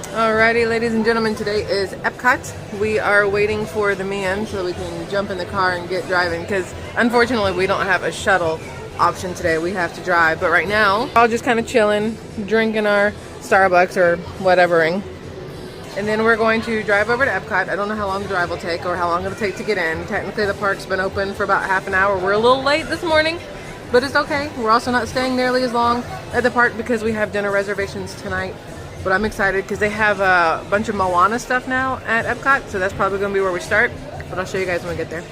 Alrighty, ladies and gentlemen, today is Epcot. We are waiting for the man so we can jump in the car and get driving because unfortunately we don't have a shuttle option today. We have to drive, but right now we're all just kind of chilling, drinking our Starbucks or whatevering. And then we're going to drive over to Epcot. I don't know how long the drive will take or how long it'll take to get in. Technically the park's been open for about half an hour. We're a little late this morning, but it's okay. We're also not staying nearly as long at the park because we have dinner reservations tonight. But I'm excited because they have a bunch of Moana stuff now at Epcot, so that's probably going to be where we start. But I'll show you guys when we get there.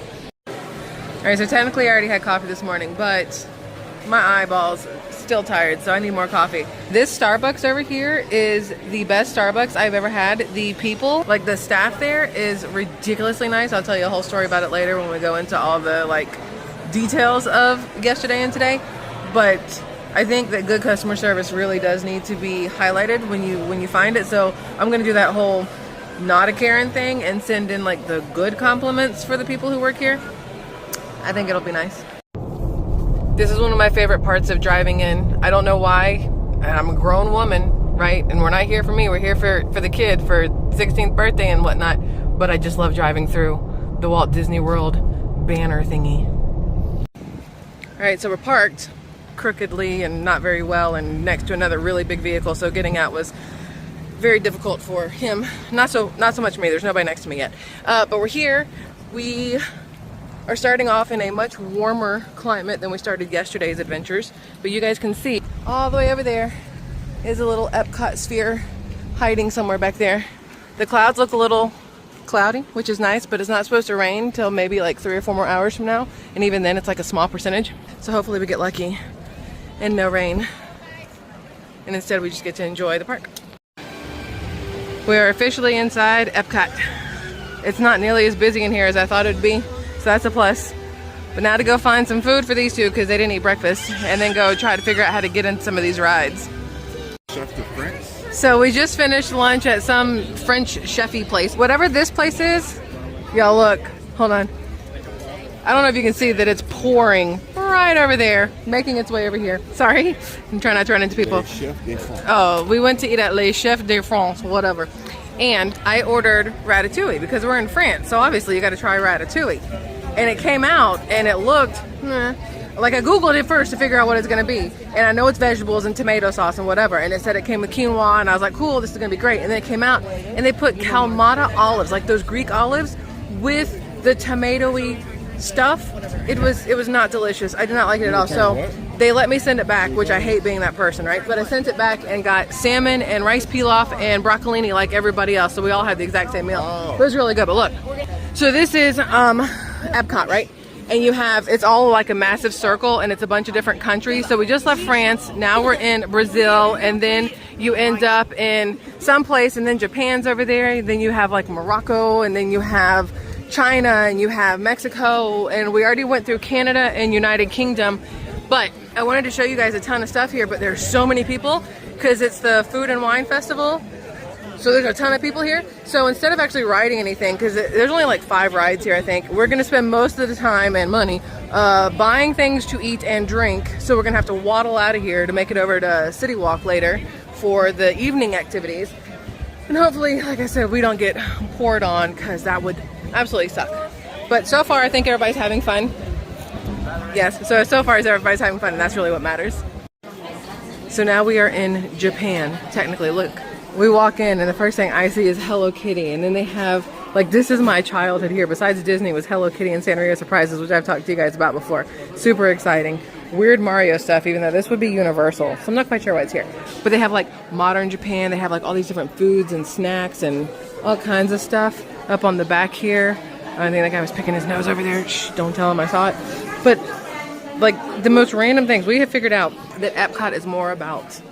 Alright, so technically I already had coffee this morning, but my eyeballs still tired, so I need more coffee. This Starbucks over here is the best Starbucks I've ever had. The people, like the staff there, is ridiculously nice. I'll tell you a whole story about it later when we go into all the details of yesterday and today. But I think that good customer service really does need to be highlighted when you find it. So I'm gonna do that whole not a Karen thing and send in the good compliments for the people who work here. I think it'll be nice. This is one of my favorite parts of driving in. I don't know why. I'm a grown woman, right? And we're not here for me. We're here for the kid for 16th birthday and whatnot. But I just love driving through the Walt Disney World banner thingy. All right, so we're parked crookedly and not very well and next to another really big vehicle, so getting out was very difficult for him. Not so much me. There's nobody next to me yet, but we're here. We are starting off in a much warmer climate than we started yesterday's adventures, but you guys can see all the way over there is a little Epcot sphere hiding somewhere back there. The clouds look a little cloudy, which is nice, but it's not supposed to rain till maybe 3 or 4 more hours from now, and even then it's a small percentage, so hopefully we get lucky and no rain, and instead we just get to enjoy the park. We are officially inside Epcot. It's not nearly as busy in here as I thought it would be, so that's a plus. But now to go find some food for these two because they didn't eat breakfast, and then go try to figure out how to get in some of these rides. Chef de France. So we just finished lunch at some French chefy place. Whatever this place is, y'all look, hold on. I don't know if you can see that it's pouring right over there, making its way over here. Sorry, I'm trying not to run into people. Oh, we went to eat at Les Chefs de France, whatever. And I ordered ratatouille because we're in France, so obviously you got to try ratatouille. And it came out and it looked, I Googled it first to figure out what it's going to be. And I know it's vegetables and tomato sauce and whatever. And it said it came with quinoa, and I was like, cool, this is going to be great. And then it came out and they put Kalamata olives, those Greek olives, with the tomatoey stuff. It was not delicious. I did not like it at all. So they let me send it back, which I hate being that person, right? But I sent it back and got salmon and rice pilaf and broccolini like everybody else. So we all had the exact same meal. It was really good. But look, so this is Epcot, right? And you have, it's all a massive circle, and it's a bunch of different countries. So we just left France, now we're in Brazil, and then you end up in some place, and then Japan's over there, then you have Morocco, and then you have China, and you have Mexico, and we already went through Canada and United Kingdom. But I wanted to show you guys a ton of stuff here, but there's so many people because it's the Food and Wine Festival. So there's a ton of people here. So instead of actually riding anything, because there's only 5 rides here, I think, we're gonna spend most of the time and money buying things to eat and drink. So we're gonna have to waddle out of here to make it over to CityWalk later for the evening activities. And hopefully, like I said, we don't get poured on because that would absolutely suck. But so far, I think everybody's having fun. Yes, so far everybody's having fun, and that's really what matters. So now we are in Japan, technically. Look. We walk in and the first thing I see is Hello Kitty, and then they have, this is my childhood here. Besides Disney was Hello Kitty and Sanrio Surprises, which I've talked to you guys about before. Super exciting. Weird Mario stuff, even though this would be Universal. So I'm not quite sure why it's here. But they have modern Japan. They have all these different foods and snacks and all kinds of stuff up on the back here. I think that guy was picking his nose over there. Shh, don't tell him I saw it. But the most random things, we have figured out that Epcot is more about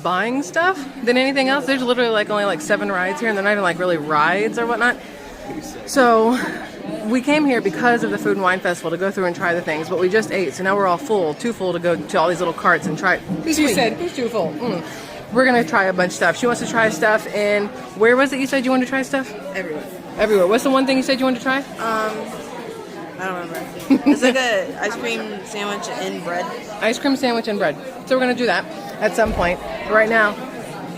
buying stuff than anything else. There's literally only 7 rides here, and they're not even really rides or whatnot. So we came here because of the Food and Wine Festival to go through and try the things, but we just ate, so now we're all full, too full to go to all these little carts and try. She said he's too full. We're gonna try a bunch of stuff. She wants to try stuff in, where was it you said you wanted to try stuff? Everywhere. What's the one thing you said you wanted to try? I don't remember. It's a ice cream sandwich and bread. Ice cream sandwich and bread. So we're gonna do that at some point. Right now,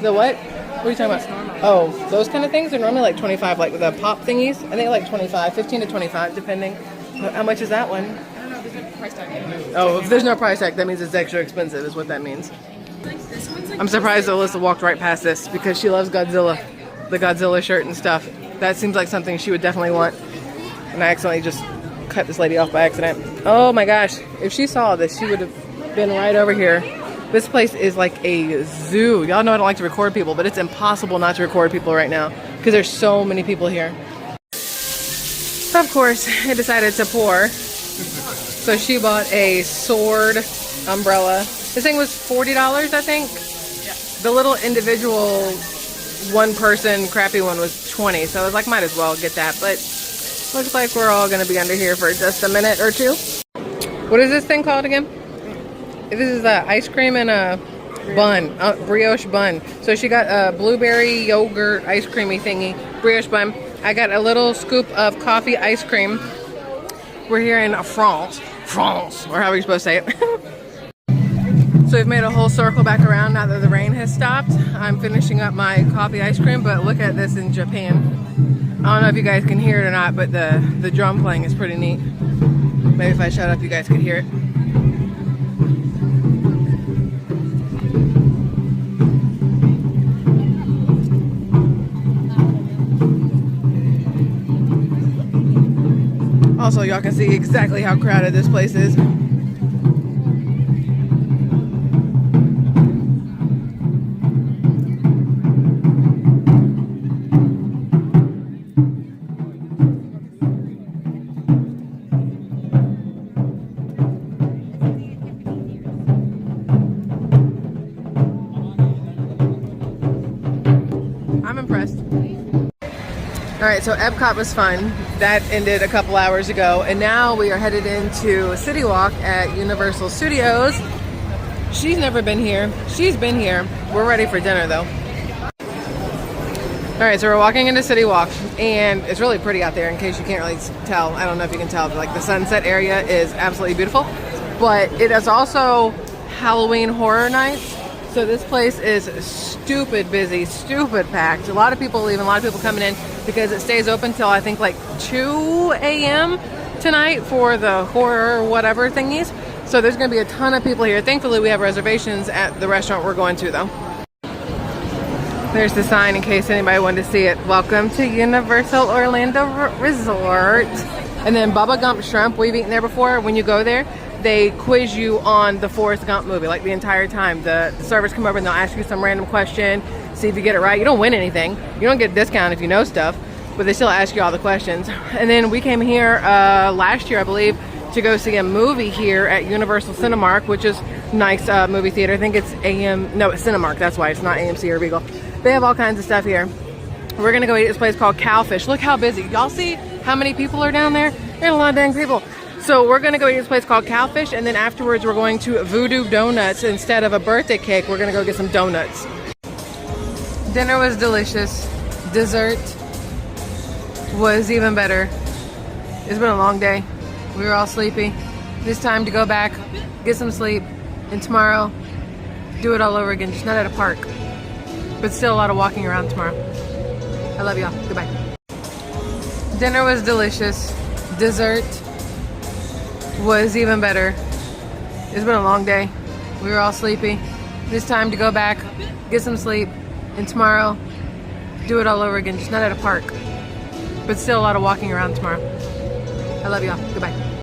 the what? What are you talking about? Oh, those kind of things are normally like 25, like the pop thingies. I think like 25, 15 to 25, depending. How much is that one? I don't know, there's no price tag. Oh, if there's no price tag, that means it's extra expensive, is what that means. I'm surprised Alyssa walked right past this because she loves Godzilla, the Godzilla shirt and stuff. That seems like something she would definitely want. And I accidentally just cut this lady off by accident. Oh my gosh, if she saw this, she would have been right over here. This place is like a zoo. Y'all know I don't like to record people, but it's impossible not to record people right now because there's so many people here. Of course, I decided to pour. So she bought a sword umbrella. This thing was $40, I think. Yeah. The little individual one-person crappy one was 20, so I was like, might as well get that. But looks like we're all gonna be under here for just a minute or two. What is this thing called again? This is ice cream and a bun, brioche bun. So she got a blueberry yogurt ice creamy thingy, brioche bun. I got a little scoop of coffee ice cream. We're here in France, or however you're supposed to say it. So we've made a whole circle back around now that the rain has stopped. I'm finishing up my coffee ice cream, but look at this in Japan. I don't know if you guys can hear it or not, but the drum playing is pretty neat. Maybe if I shut up, you guys can hear it. Also, y'all can see exactly how crowded this place is. I'm impressed. Alright, so Epcot was fun. That ended a couple hours ago, and now we are headed into CityWalk at Universal Studios. She's never been here. She's been here. We're ready for dinner though. Alright, so we're walking into CityWalk, and it's really pretty out there in case you can't really tell. I don't know if you can tell, but like the sunset area is absolutely beautiful. But it is also Halloween Horror Nights. So this place is stupid busy, stupid packed. A lot of people leaving, a lot of people coming in because it stays open till I think like 2 a.m. tonight for the horror whatever thingies. So there's gonna be a ton of people here. Thankfully we have reservations at the restaurant we're going to though. There's the sign in case anybody wanted to see it. Welcome to Universal Orlando Resort. And then Bubba Gump Shrimp, we've eaten there before. When you go there, they quiz you on the Forrest Gump movie, like the entire time. The servers come over and they'll ask you some random question, see if you get it right. You don't win anything. You don't get a discount if you know stuff, but they still ask you all the questions. And then we came here last year, I believe, to go see a movie here at Universal Cinemark, which is a nice movie theater. I think it's it's Cinemark, that's why it's not AMC or Regal. They have all kinds of stuff here. We're gonna go eat at this place called Cowfish. Look how busy. Y'all see how many people are down there? There's a lot of dang people. So we're gonna go eat at this place called Cowfish, and then afterwards we're going to Voodoo Donuts. Instead of a birthday cake, we're gonna go get some donuts. Dinner was delicious. Dessert was even better. It's been a long day. We were all sleepy. It's time to go back, get some sleep, and tomorrow do it all over again, just not at a park. But still a lot of walking around tomorrow. I love y'all. Goodbye. Dinner was delicious. Dessert was even better. It's been a long day. We were all sleepy. It's time to go back, get some sleep, and tomorrow do it all over again, just not at a park. But still a lot of walking around tomorrow. I love y'all. Goodbye.